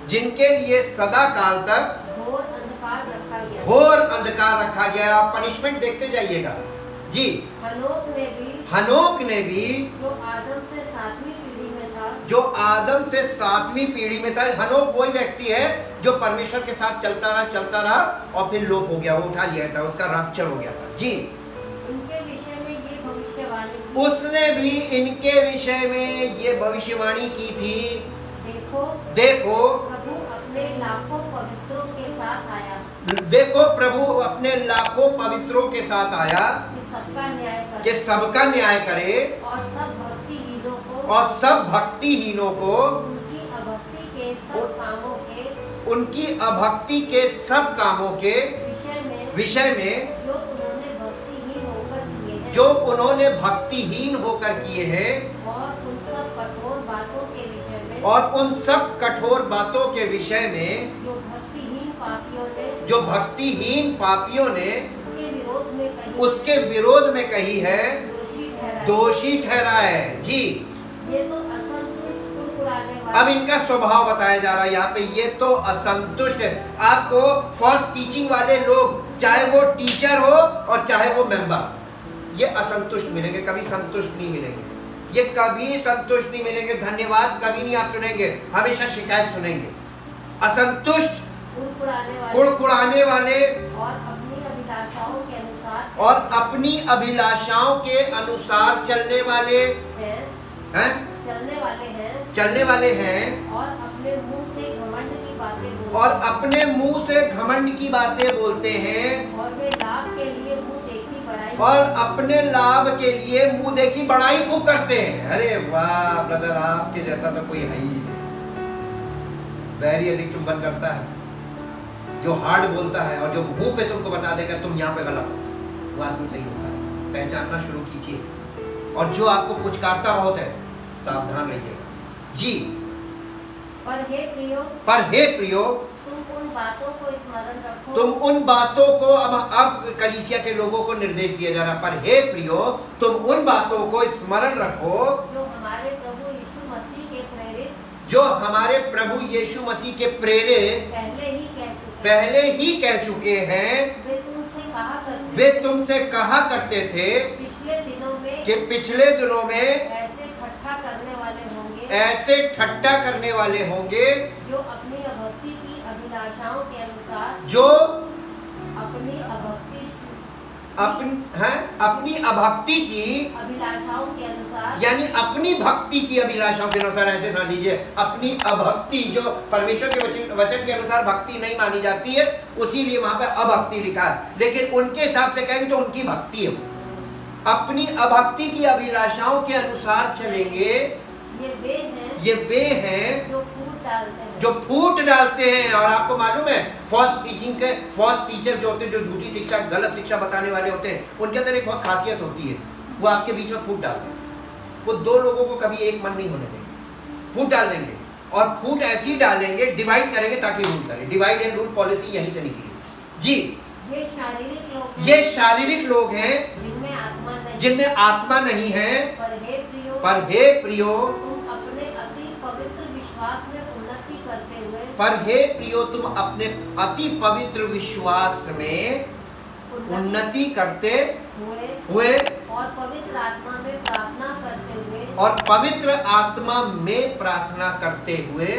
जिनके लिए सदा काल तक घोर अंधकार रखा गया। घोर अंधकार रखा गया। आप पनिशमेंट देखते जाइएगा। जी, हनोक ने भी, जो आदम से 7वीं पीढ़ी में था, जो आदम से 7वीं पीढ़ी में था। हनोक वही व्यक्ति है जो परमेश्वर के साथ चलता रहा और फिर लोप हो गया, वो उठा लिया था, उसका रैप्चर हो गया था। जी, उनके विषय में ये भविष्यवाणी की, उसने भी इनके विषय में ये भविष्यवाणी की थी। देखो प्रभु अपने लाखों पवित्रों के साथ आया, देखो प्रभु अपने लाखों पवित्रों के साथ आया कि सबका न्याय करे, और सब भक्तिहीनों को उनकी अभक्ति के सब कामों के विषय में जो उन्होंने भक्तिहीन होकर किए हैं, और उन सब कठोर बातों के विषय में जो भक्तिहीन पापियों ने उसके विरोध में कही है, दोषी ठहरा है। जी, ये तो असंतुष्ट कुड़कुड़ाने वाले, अब इनका स्वभाव बताया जा रहा है यहाँ पे। ये तो असंतुष्ट है। आपको फॉल्स टीचिंग वाले लोग, चाहे वो टीचर हो और चाहे वो मेंबर, ये असंतुष्ट मिलेंगे, कभी संतुष्ट नहीं मिलेंगे। ये कभी संतुष्ट नहीं मिलेंगे। धन्यवाद कभी नहीं आप सुनेंगे, हमेशा शिकायत सुनेंगे। असंतुष्ट, कुड़कुड़ाने वाले और अपनी अभिलाषाओं के अनुसार चलने वाले हैं, चलने वाले हैं, और अपने मुंह से घमंड की बातें बोलते और अपने मुंह से घमंड की बातें बोलते हैं, और वे लाभ के लिए मुंह देखी बड़ाई, और अपने लाभ के लिए मुंह देखी बड़ाई खूब करते हैं। अरे वाह ब्रदर, आपके जैसा तो कोई है ही नहीं। बैरी अधिक चुंबन करता है, जो हार्ड बोलता है और जो मुंह पे तुमको बता देगा तुम यहाँ पे गलत हो, वो आदमी सही होता है। पहचानना शुरू कीजिए। और जो आपको पुचकारता बहुत है, सावधान रहिएगा। जी, पर हे प्रियो, तुम उन बातों को स्मरण रखो, तुम उन बातों को, अब कलीसिया के लोगों को निर्देश दिया जा रहा है। पर हे प्रियो, तुम उन बातों को स्मरण रखो जो हमारे प्रभु यीशु मसीह के प्रेरित पहले ही कह चुके हैं। वे तुमसे कहा करते थे कि पिछले दिनों में ऐसे ठट्ठा करने वाले होंगे, जो अपनी अभक्ति की अभिलाषाओं के अनुसार, जो अपनी अभक्ति की अभिलाषाओं के अनुसार, यानी अपनी भक्ति की अभिलाषाओं के अनुसार, ऐसे समझ लीजिए। अपनी अभक्ति, जो परमेश्वर के वचन के अनुसार भक्ति नहीं मानी जाती है, उसीलिए वहां पे अभक्ति लिखा है। लेकिन उनके हिसाब से कहेंगे तो उनकी भक्ति है। अपनी अभक्ति की अभिलाषाओं के अनुसार चलेंगे, ये वे हैं जो फूट डालते हैं, जो फूट डालते हैं। और आपको मालूम है फॉल्स टीचर जो होते हैं, जो झूठी शिक्षा, गलत शिक्षा बताने वाले होते हैं, उनके अंदर एक बहुत खासियत होती है, वो आपके बीच में फूट डालते हैं। वो दो लोगों को कभी एक मन नहीं होने देंगे, फूट डाल देंगे। और फूट ऐसी डालेंगे, डिवाइड करेंगे ताकि रूल करें। डिवाइड एंड रूल पॉलिसी यहीं से निकली जी। ये शारीरिक लोग हैं, ये शारीरिक लोग हैं जिनमें आत्मा नहीं है। पर हे प्रियो, तुम अपने अति पवित्र विश्वास में उन्नति करते हुए, पर हे प्रियो तुम अपने अति पवित्र विश्वास में उन्नति करते हुए और पवित्र आत्मा में प्रार्थना करते हुए, और पवित्र आत्मा में प्रार्थना करते हुए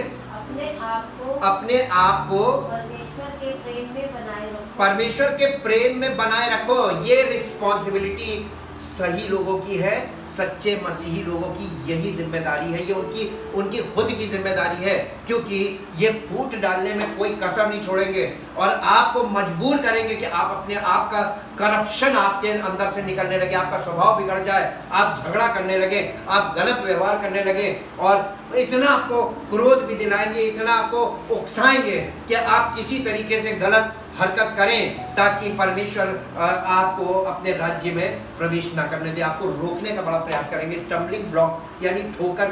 अपने आप को परमेश्वर के प्रेम में बनाए रखो। परमेश्वर के प्रेम में बनाए रखो। ये रिस्पॉन्सिबिलिटी सही लोगों की है, सच्चे मसीही लोगों की यही जिम्मेदारी है। ये उनकी खुद की जिम्मेदारी है, क्योंकि ये फूट डालने में कोई कसर नहीं छोड़ेंगे और आपको मजबूर करेंगे कि आप अपने आप का करप्शन आपके अंदर से निकलने लगे, आपका स्वभाव बिगड़ जाए, आप झगड़ा करने लगे, आप गलत व्यवहार करने लगे, और इतना आपको क्रोध भी दिलाएंगे, इतना आपको उकसाएंगे कि आप किसी तरीके से गलत हरकत करें ताकि परमेश्वर आपको अपने राज्य में प्रवेश ना करने दे। आपको रोकने का बड़ा प्रयास करेंगे। स्टम्बलिंग ब्लॉक यानी ठोकर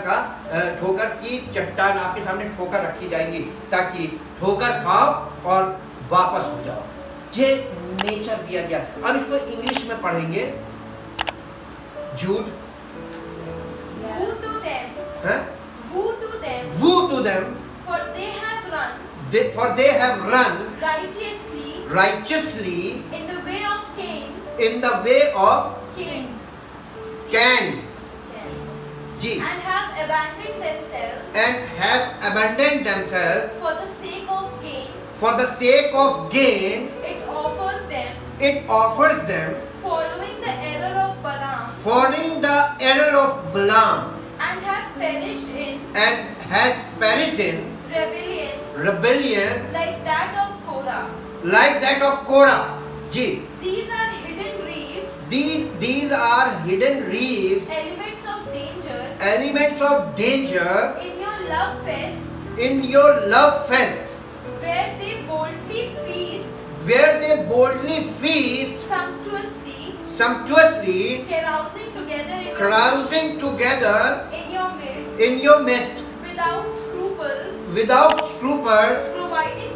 की चट्टान आपके सामने ठोकर रखी जाएगी ताकि ठोकर खाओ और वापस हो जाओ। ये नेचर दिया गया। अब इसको इंग्लिश में पढ़ेंगे। जूड Who to them? हैं? Who to them? Woe to them, For they have run for they have run righteously righteously in the way of Cain. in the way of Cain. Cain. Ji, And have abandoned themselves and have abandoned themselves for the sake of gain. for the sake of gain. It offers them, It offers them following the error of Balaam, following the error of Balaam, and have perished in and has perished in rebellion like that of Korah. like that of Korah. Ji, These are hidden reefs, these are hidden reefs, elements of danger in in your love fests, your love fest, where they boldly feast sumptuously carousing together in your midst without scruples, providing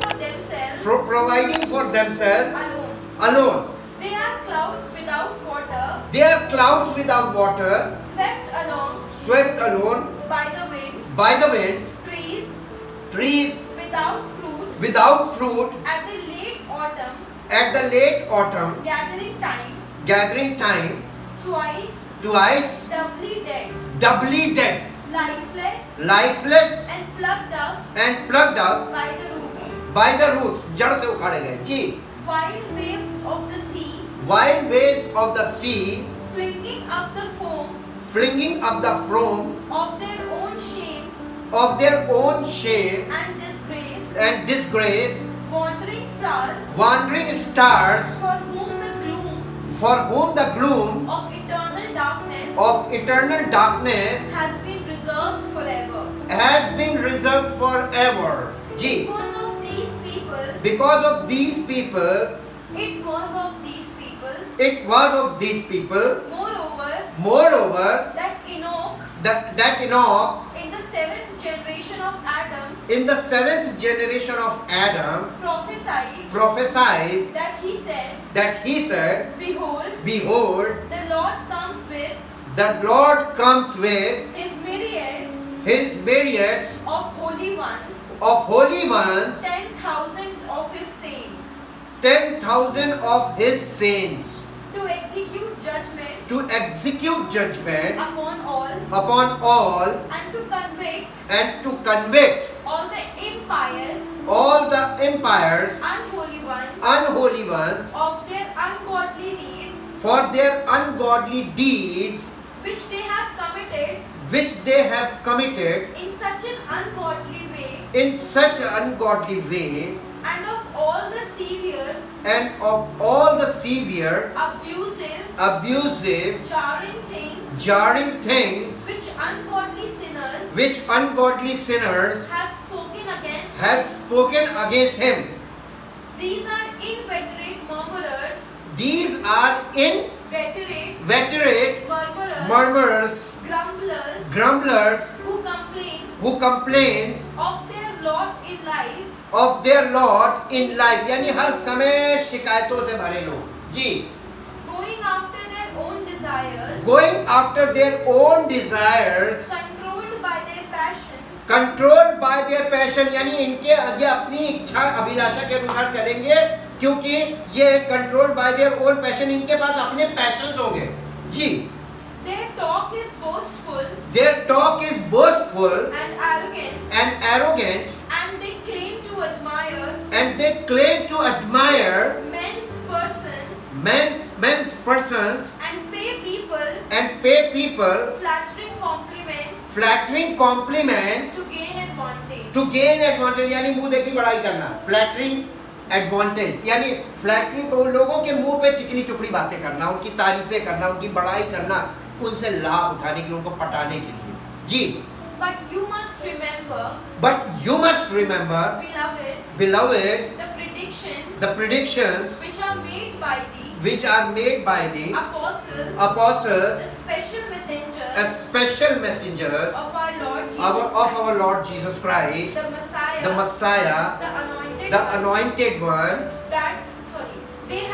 for themselves alone. alone. They are clouds They are clouds without water, swept along swept alone by the winds, by the winds, trees without fruit at the late autumn, gathering time, twice twice doubly dead, lifeless lifeless and plucked up by the roots. जड़ से उखाड़े गए। जी, Wild waves of the sea, wild waves of the sea, flinging up the foam flinging up the foam of their own shame of their own shame and disgrace, and disgrace, wandering stars, wandering stars, for whom the gloom of eternal darkness has been reserved forever. Ji, because of these people, it was of these people, moreover, that Enoch, in in the seventh generation of Adam, prophesied that he said, behold, the Lord comes with his his myriads of holy ones, 10,000 of his saints, 10,000 of his saints, to execute judgment upon all, and to convict all the empires, unholy ones, of their ungodly deeds, for their ungodly deeds which they have committed in such an ungodly way, and of all the severe, abusive, abusive, jarring things things which ungodly sinners which ungodly sinners have spoken against have him. spoken against him. These are inveterate murmurers, These are inveterate veterate murmurers, murmurers, grumblers, grumblers, who complain of their lot in life, their lot in life. यानी हर समय शिकायतों से भरे लोग जी, going after their own desires, going after their own desires, controlled by their passions, controlled by their passion. यानी इनके ये अपनी इच्छा अभिलाषा के अनुसार चलेंगे, क्योंकि ये controlled by their own passion, इनके पास अपने passions होंगे जी. their talk is boastful Their talk is boastful and arrogant, and and they claim to admire men's persons and pay people flattering compliments to gain advantage. यानी मुंह देखी बड़ाई करना. Flattering advantage यानी flattering को लोगों के मुंह पे चिकनी चुपड़ी बातें करना, उनकी तारीफें करना, उनकी बड़ाई करना, उनसे लाभ उठाने के लिए, उनको पटाने के लिए जी. But you must remember, beloved, the predictions which are made by the apostles, the special messengers of our Lord Jesus our Lord Jesus Christ, Christ, the the Messiah, the anointed one. They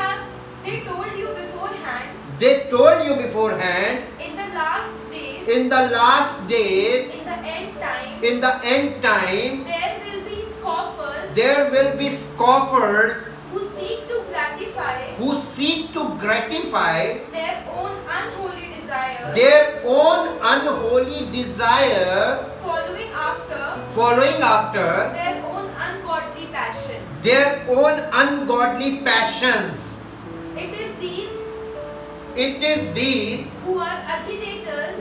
told you beforehand, They told you beforehand, in the last days, in the last days, in the end time, there will be scoffers who seek to gratify their own unholy desire, following after their own ungodly their own ungodly passions. passions. It is these who are agitators,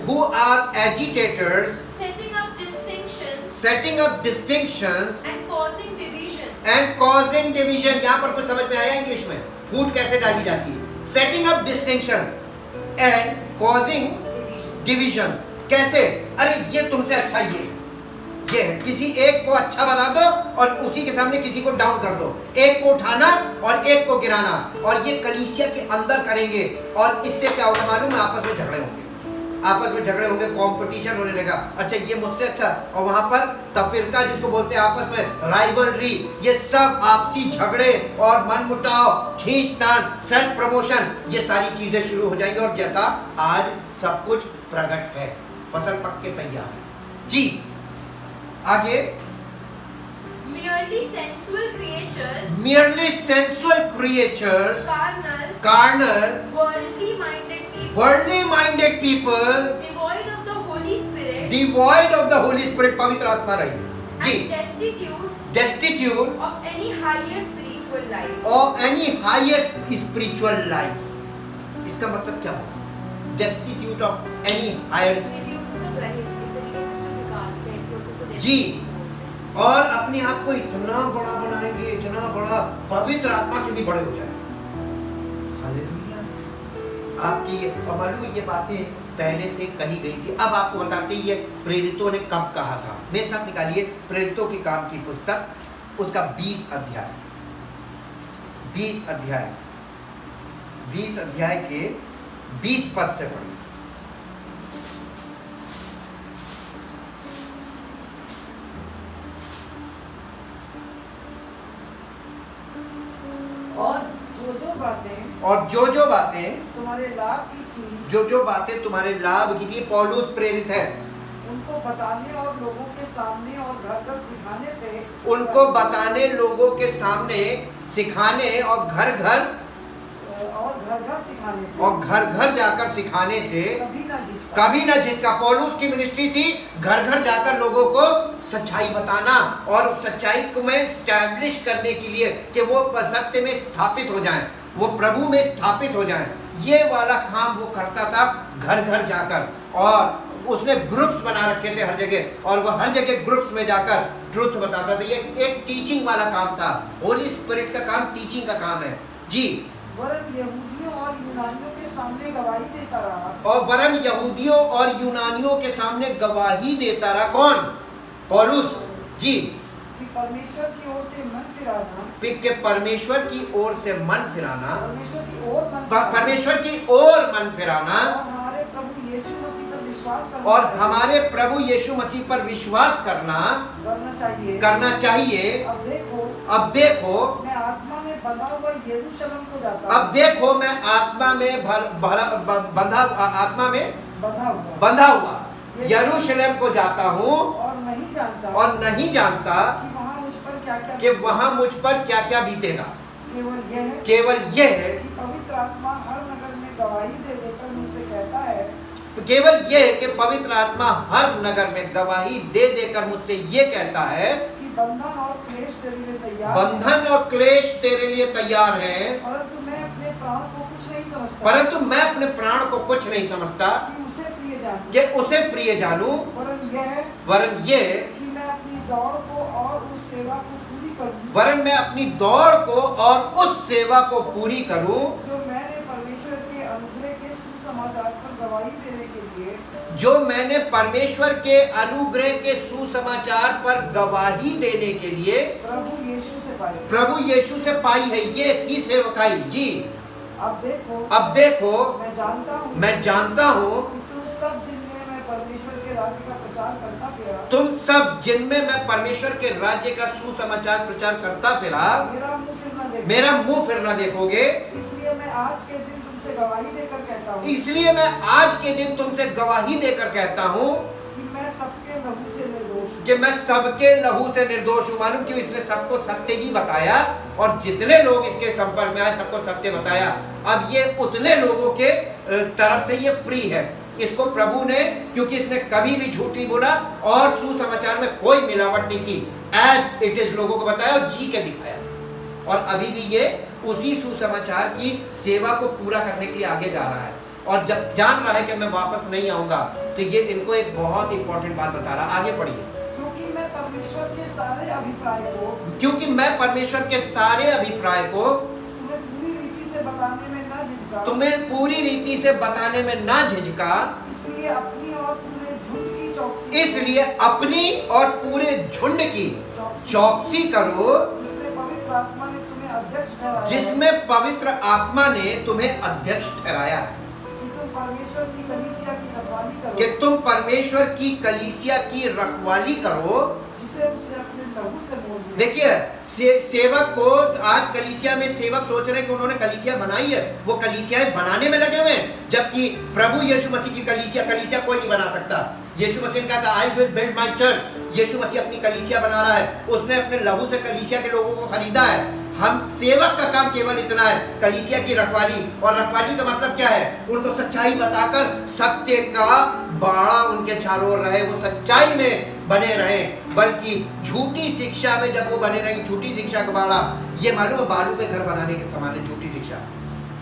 setting up distinctions and causing division. यहाँ पर कुछ समझ में आया English में फूट कैसे डाली जाती है? Setting up distinctions and causing divisions. कैसे? अरे ये तुमसे अच्छा ये है, किसी एक को अच्छा बना दो और उसी के सामने किसी को डाउन कर दो, एक को उठाना और एक को गिराना, और ये कलीसिया के अंदर करेंगे, और इससे क्या होगा मालूम है? आपस में झगड़े होंगे, कंपटीशन होने लगा. अच्छा ये मुझसे अच्छा, और वहां पर तफरीका जिसको बोलते हैं आपस में राइवलरी, ये सब आपसी झगड़े और मनमुटाव, खींचतान, सेल्फ प्रमोशन, ये सारी चीजें शुरू हो जाएंगी. और जैसा आज सब कुछ प्रकट है, फसल पक के तैयार है जी. आगे Merely sensual creatures, carnal, worldly minded people, devoid of the Holy Spirit, पवित्र आत्मा रही जी, and destitute of any higher spiritual life. इसका मतलब क्या हुआ? Destitute of any higher जी, और अपने आप को इतना बड़ा बनाएंगे, इतना बड़ा, पवित्र आत्मा से भी बड़े हो जाएंगे. हालेलुया. आपकी ये मालूम है, ये बातें पहले से कही गई थी. अब आपको बताते हैं ये प्रेरितों ने कब कहा था. मेरे साथ निकालिए प्रेरितों के काम की पुस्तक, उसका 20 अध्याय के 20 पद से पढ़िए. और जो बातें तुम्हारे लाभ की थी, जो बातें तुम्हारे लाभ की थी, पौलुस प्रेरित है, उनको बताने और लोगों के सामने और घर घर सिखाने और घर घर जाकर सिखाने से कभी ना झिझका. पौलुस की मिनिस्ट्री थी घर घर जाकर लोगों को सच्चाई बताना और सच्चाई को में स्टैब्लिश करने के लिए कि वो सत्य में स्थापित हो जाएं, वो प्रभु में स्थापित हो जाएं. ये वाला काम वो करता था घर घर जाकर, और उसने ग्रुप्स बना रखे थे हर जगह, और वो हर जगह ग्रुप्स में जाकर ट्रुथ बताता था. ये एक टीचिंग वाला काम था. होली स्पिरिट का काम टीचिंग का काम है जी. वरन यहूदियों और यूनानियों के सामने गवाही देता रहा और वरन यहूदियों और यूनानियों के सामने गवाही देता रहा। कौन? पौलुस जी। कि परमेश्वर की ओर से मन फिराना, कि परमेश्वर की ओर से मन फिराना, परमेश्वर की परमेश्वर की ओर मन ओर मन फिराना और हमारे प्रभु यीशु मसीह पर विश्वास करना और हमारे प्रभु यीशु मसीह पर विश्वास करना चाहिए। करना चाहिए। अब देखो मैं आत्मा में बंधा हुआ यरूशलेम को जाता अब देखो मैं आत्मा में आत्मा में बंधा हुआ यरूशलेम को जाता हूँ और नहीं जानता कि वहां मुझ पर क्या क्या बीतेगा। केवल यह है केवल यह कि पवित्र आत्मा हर नगर में गवाही दे देकर मुझसे कहता है केवल यह है कि पवित्र आत्मा हर नगर में गवाही दे देकर मुझसे ये कहता है कि बंधन और क्लेश तेरे लिए तैयार बंधन और क्लेश तेरे लिए तैयार है, परंतु मैं अपने प्राण को कुछ नहीं समझता परंतु मैं अपने प्राण को कुछ नहीं समझता कि उसे प्रिय जानूं, वरन ये कि मैं अपनी दौड़ को और उस सेवा को पूरी करूं, वरन मैं अपनी दौड़ को और उस सेवा को पूरी करूं जो मैंने परमेश्वर के अनुग्रह के सुसमाचार पर गवाही देने के लिए जो मैंने परमेश्वर के अनुग्रह के सुसमाचार पर गवाही देने के लिए प्रभु यीशु से पाई है। ये थी सेवकाई जी। अब देखो मैं जानता हूँ तुम सब जिनमें मैं परमेश्वर के राज्य का सुसमाचार प्रचार करता फिरा मेरा मुंह फिर ना देखोगे। इसलिए मैं आज के दिन तुमसे गवाही देकर कहता हूँ इसलिए मैं आज के दिन तुमसे गवाही देकर कहता हूँ कि मैं सबके लहू से निर्दोष हूँ। कि मैं सबके लहू से निर्दोष हूँ। मालूम क्यों? इसने सबको सत्य ही बताया और जितने लोग इसके संपर्क में आए सबको सत्य बताया। अब ये उतने लोगों के तरफ से ये फ्री है। इसको प्रभु ने, क्योंकि इसने कभी भी झूठ नहीं बोला और सुसमाचार में कोई मिलावट नहीं की, एज इट इज लोगों को बताया और जी के दिखाया। और अभी भी ये उसी सुसमाचार की सेवा को पूरा करने के लिए आगे जा रहा है और जब जान रहा है कि मैं वापस नहीं आऊंगा, तो ये इनको एक बहुत इंपॉर्टेंट बात बता रहा। आगे पढ़िए। क्योंकि मैं परमेश्वर के सारे अभिप्राय को तुम्हें पूरी रीति से बताने में ना झिझका, इसलिए अपनी और पूरे झुंड की चौकसी करो जिसमें पवित्र आत्मा ने तुम्हें अध्यक्ष ठहराया है कि तुम परमेश्वर की कलीसिया की रखवाली करो। देखिए सेवक को आज कलीसिया में सेवक सोच रहे हैं कि उन्होंने कलीसिया बनाई है, वो कलीसियाएं बनाने में लगे हुए हैं, जबकि प्रभु यीशु मसीह की कलीसिया कोई नहीं बना सकता। यीशु मसीह ने कहा था I will build my church. यीशु मसीह अपनी कलीसिया बना रहा है, उसने अपने लहू से कलीसिया के लोगों को खरीदा है। हम सेवक का काम केवल इतना है, कलीसिया की रखवाली। और रखवाली का मतलब क्या है? उनको सच्चाई बताकर सत्य का बाड़ा उनके चारों ओर रहे, वो सच्चाई में बने रहे, बल्कि झूठी शिक्षा में जब वो बने रहे, झूठी शिक्षा का बाड़ा, ये मालूम है बालू पे घर बनाने के समान है झूठी शिक्षा।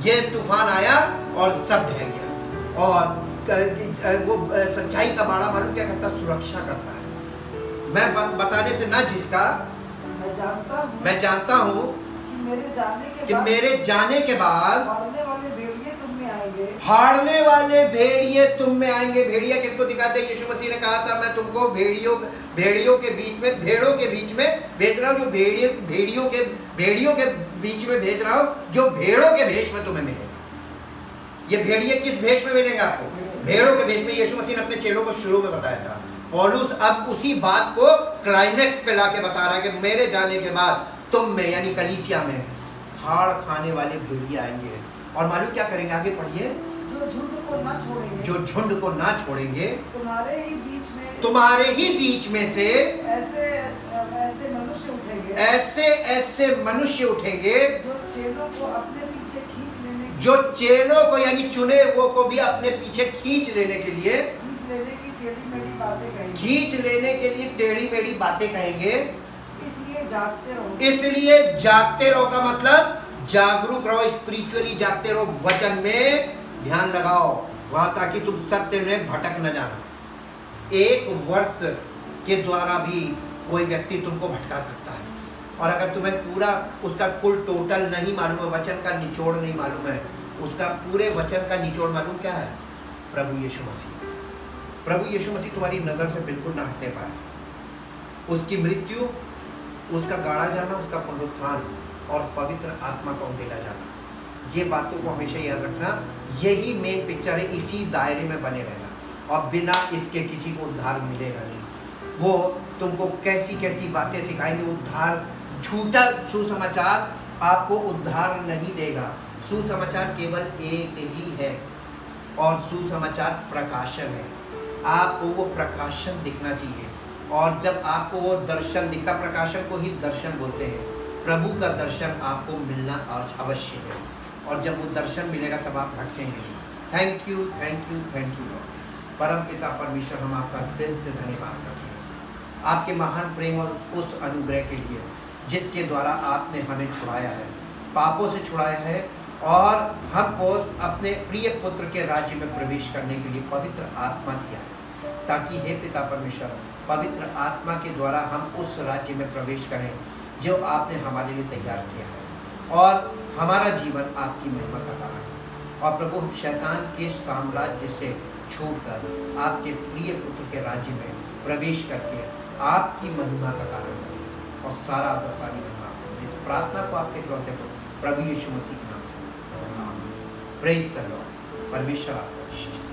ये तूफान आया और सब ढह गया। और वो सच्चाई का बाड़ा मालूम क्या करता? सुरक्षा करता है। मैं बताने से ना झिझका, मैं जानता हूँ कि मेरे जाने के बाद फाड़ने वाले भेड़िए तुम में आएंगे। भेड़िया किसको दिखाते हैं? यीशु मसीह ने कहा था मैं तुमको भेड़ियों के बीच में, भेड़ों के बीच में भेज रहा हूँ, जो भेड़ियों के बीच में भेज रहा हूँ, जो भेड़ों के भेष में तुम्हें मिलेगा। ये भेड़िए किस भेष में मिलेगा आपको? भेड़ों के भेष में। यीशु मसीह ने अपने चेलों को शुरू में बताया था। पौलुस अब उसी बात को क्लाइमेक्स पे लाके बता रहा है कि मेरे जाने के बाद तुम में यानी कलीसिया में फाड़ खाने वाले भेड़िए आएंगे। और मालूम क्या करेंगे? आगे पढ़िए। जो झुंड को ना छोड़ेंगे तुम्हारे ही बीच में से ऐसे मनुष्य उठेंगे जो चेलों को यानी चुने हुए को भी अपने पीछे खींच लेने के लिए टेढ़ी मेढ़ी बातें कहेंगे। इसलिए जागते रहो का मतलब जागरूक रहो, स्पिरिचुअली जागते रहो, वचन में ध्यान लगाओ वहां, ताकि तुम सत्य में भटक न जाना। एक वर्ष के द्वारा भी कोई व्यक्ति तुमको भटका सकता है, और अगर तुम्हें पूरा उसका कुल टोटल नहीं मालूम है, वचन का निचोड़ नहीं मालूम है, उसका पूरे वचन का निचोड़ मालूम क्या है? प्रभु यीशु मसीह। प्रभु यीशु मसीह तुम्हारी नज़र से बिल्कुल ना हटने पाए। उसकी मृत्यु, उसका गाड़ा जाना, उसका पुनरुत्थान और पवित्र आत्मा का उंडेला जाना, ये बातों को हमेशा याद रखना। यही मेन पिक्चर है, इसी दायरे में बने रहना और बिना इसके किसी को उद्धार मिलेगा नहीं। वो तुमको कैसी कैसी बातें सिखाएंगे, उद्धार, झूठा सुसमाचार आपको उद्धार नहीं देगा। सुसमाचार केवल एक ही है और सुसमाचार प्रकाशन है। आपको वो प्रकाशन दिखना चाहिए और जब आपको वो दर्शन दिखता, प्रकाशन को ही दर्शन बोलते हैं, प्रभु का दर्शन आपको मिलना अवश्य है और जब वो दर्शन मिलेगा तब आप भटकेंगे। Thank you, thank you, thank you Lord. परम पिता परमेश्वर, हम आपका दिल से धन्यवाद करते हैं आपके महान प्रेम और उस अनुग्रह के लिए जिसके द्वारा आपने हमें छुड़ाया है, पापों से छुड़ाया है और हमको अपने प्रिय पुत्र के राज्य में प्रवेश करने के लिए पवित्र आत्मा दिया है, ताकि हे पिता परमेश्वर, पवित्र आत्मा के द्वारा हम उस राज्य में प्रवेश करें जो आपने हमारे लिए तैयार किया है और हमारा जीवन आपकी महिमा का कारण है। और प्रभु, हम शैतान के साम्राज्य से छूटकर आपके प्रिय पुत्र के राज्य में प्रवेश करके आपकी महिमा का कारण बने और सारा आदर सारी महिमा आपको। इस प्रार्थना को आपके इकलौते पुत्र प्रभु यीशु मसीह के नाम से प्रेज द लॉर्ड। परमेश्वर आपको आशीष